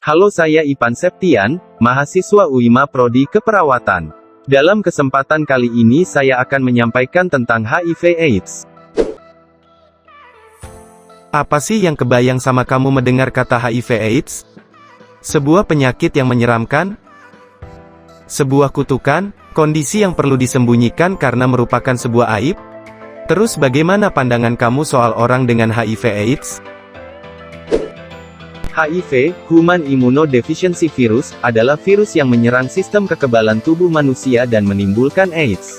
Halo, saya Ipan Septian, mahasiswa UIMA Prodi Keperawatan. Dalam kesempatan kali ini saya akan menyampaikan tentang HIV/AIDS. Apa sih yang kebayang sama kamu mendengar kata HIV/AIDS? Sebuah penyakit yang menyeramkan? Sebuah kutukan, kondisi yang perlu disembunyikan karena merupakan sebuah aib? Terus bagaimana pandangan kamu soal orang dengan HIV/AIDS? HIV, Human Immunodeficiency Virus, adalah virus yang menyerang sistem kekebalan tubuh manusia dan menimbulkan AIDS.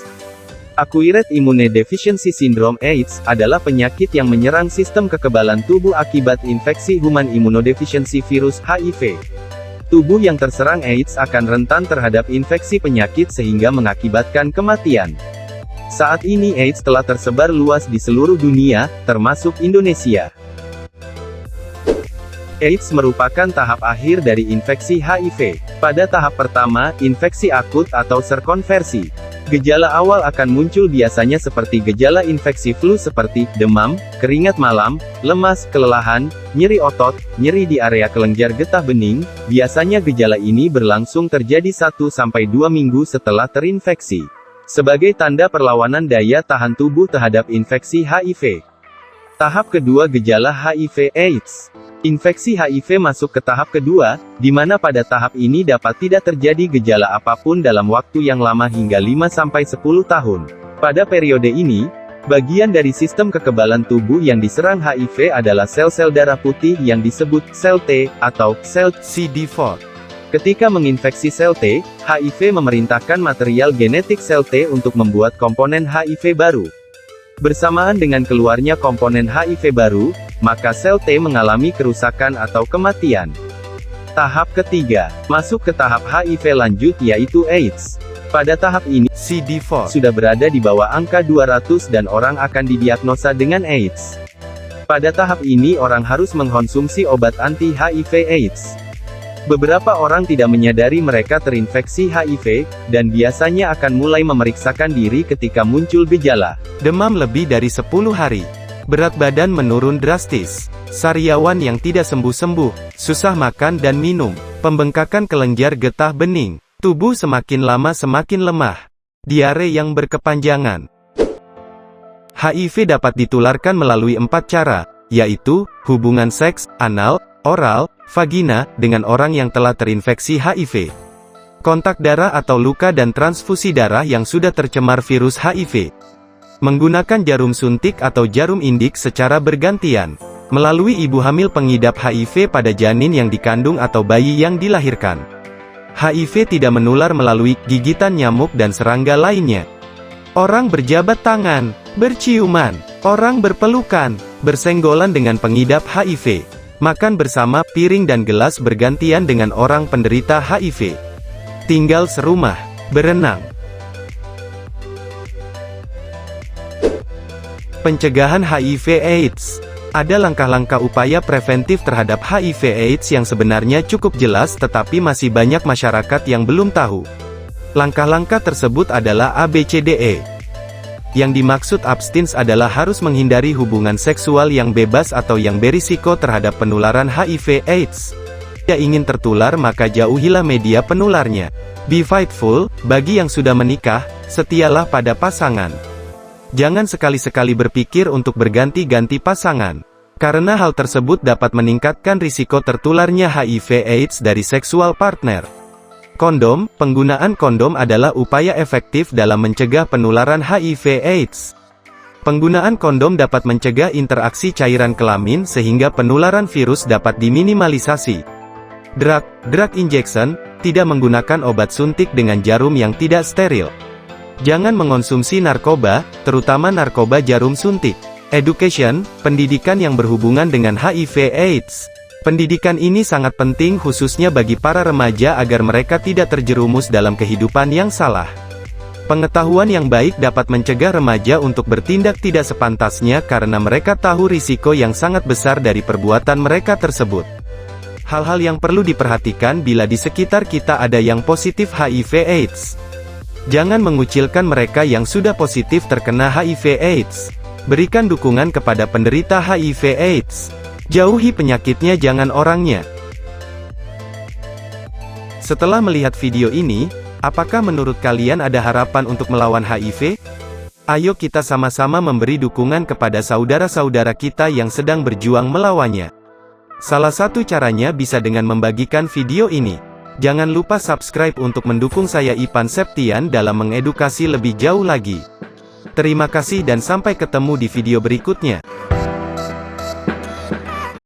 Acquired Immune Deficiency Syndrome (AIDS) adalah penyakit yang menyerang sistem kekebalan tubuh akibat infeksi Human Immunodeficiency Virus (HIV). Tubuh yang terserang AIDS akan rentan terhadap infeksi penyakit sehingga mengakibatkan kematian. Saat ini AIDS telah tersebar luas di seluruh dunia, termasuk Indonesia. AIDS merupakan tahap akhir dari infeksi HIV. Pada tahap pertama, infeksi akut atau serkonversi. Gejala awal akan muncul biasanya seperti gejala infeksi flu seperti demam, keringat malam, lemas, kelelahan, nyeri otot, nyeri di area kelenjar getah bening. Biasanya gejala ini berlangsung terjadi 1-2 minggu setelah terinfeksi. Sebagai tanda perlawanan daya tahan tubuh terhadap infeksi HIV. Tahap kedua, gejala HIV/AIDS. Infeksi HIV masuk ke tahap kedua, di mana pada tahap ini dapat tidak terjadi gejala apapun dalam waktu yang lama hingga 5-10 tahun. Pada periode ini, bagian dari sistem kekebalan tubuh yang diserang HIV adalah sel-sel darah putih yang disebut sel T, atau sel CD4. Ketika menginfeksi sel T, HIV memerintahkan material genetik sel T untuk membuat komponen HIV baru. Bersamaan dengan keluarnya komponen HIV baru, maka sel T mengalami kerusakan atau kematian. Tahap ketiga, masuk ke tahap HIV lanjut yaitu AIDS. Pada tahap ini, CD4 sudah berada di bawah angka 200 dan orang akan didiagnosa dengan AIDS. Pada tahap ini orang harus mengkonsumsi obat anti-HIV/AIDS. Beberapa orang tidak menyadari mereka terinfeksi HIV, dan biasanya akan mulai memeriksakan diri ketika muncul gejala. Demam lebih dari 10 hari. Berat badan menurun drastis. Sariawan yang tidak sembuh-sembuh. Susah makan dan minum. Pembengkakan kelenjar getah bening. Tubuh semakin lama semakin lemah. Diare yang berkepanjangan. HIV dapat ditularkan melalui 4 cara, yaitu, hubungan seks, anal, oral, vagina, dengan orang yang telah terinfeksi HIV. Kontak darah atau luka dan transfusi darah yang sudah tercemar virus HIV. Menggunakan jarum suntik atau jarum indik secara bergantian. Melalui ibu hamil pengidap HIV pada janin yang dikandung atau bayi yang dilahirkan. HIV tidak menular melalui gigitan nyamuk dan serangga lainnya. Orang berjabat tangan, berciuman, orang berpelukan, bersenggolan dengan pengidap HIV. Makan bersama, piring dan gelas bergantian dengan orang penderita HIV. Tinggal serumah, berenang. Pencegahan HIV/AIDS. Ada langkah-langkah upaya preventif terhadap HIV/AIDS yang sebenarnya cukup jelas tetapi masih banyak masyarakat yang belum tahu. Langkah-langkah tersebut adalah ABCDE. Yang dimaksud abstinence adalah harus menghindari hubungan seksual yang bebas atau yang berisiko terhadap penularan HIV/AIDS. Jika ingin tertular maka jauhilah media penularnya. Be faithful, bagi yang sudah menikah, setialah pada pasangan. Jangan sekali-sekali berpikir untuk berganti-ganti pasangan. Karena hal tersebut dapat meningkatkan risiko tertularnya HIV/AIDS dari seksual partner. Kondom, penggunaan kondom adalah upaya efektif dalam mencegah penularan HIV/AIDS. Penggunaan kondom dapat mencegah interaksi cairan kelamin sehingga penularan virus dapat diminimalisasi. Drug injection, tidak menggunakan obat suntik dengan jarum yang tidak steril. Jangan mengonsumsi narkoba, terutama narkoba jarum suntik. Education, pendidikan yang berhubungan dengan HIV/AIDS. Pendidikan ini sangat penting khususnya bagi para remaja agar mereka tidak terjerumus dalam kehidupan yang salah. Pengetahuan yang baik dapat mencegah remaja untuk bertindak tidak sepantasnya karena mereka tahu risiko yang sangat besar dari perbuatan mereka tersebut. Hal-hal yang perlu diperhatikan bila di sekitar kita ada yang positif HIV/AIDS. Jangan mengucilkan mereka yang sudah positif terkena HIV/AIDS. Berikan dukungan kepada penderita HIV/AIDS. Jauhi penyakitnya, jangan orangnya. Setelah melihat video ini, apakah menurut kalian ada harapan untuk melawan HIV? Ayo kita sama-sama memberi dukungan kepada saudara-saudara kita yang sedang berjuang melawannya. Salah satu caranya bisa dengan membagikan video ini. Jangan lupa subscribe untuk mendukung saya Ipan Septian dalam mengedukasi lebih jauh lagi. Terima kasih dan sampai ketemu di video berikutnya.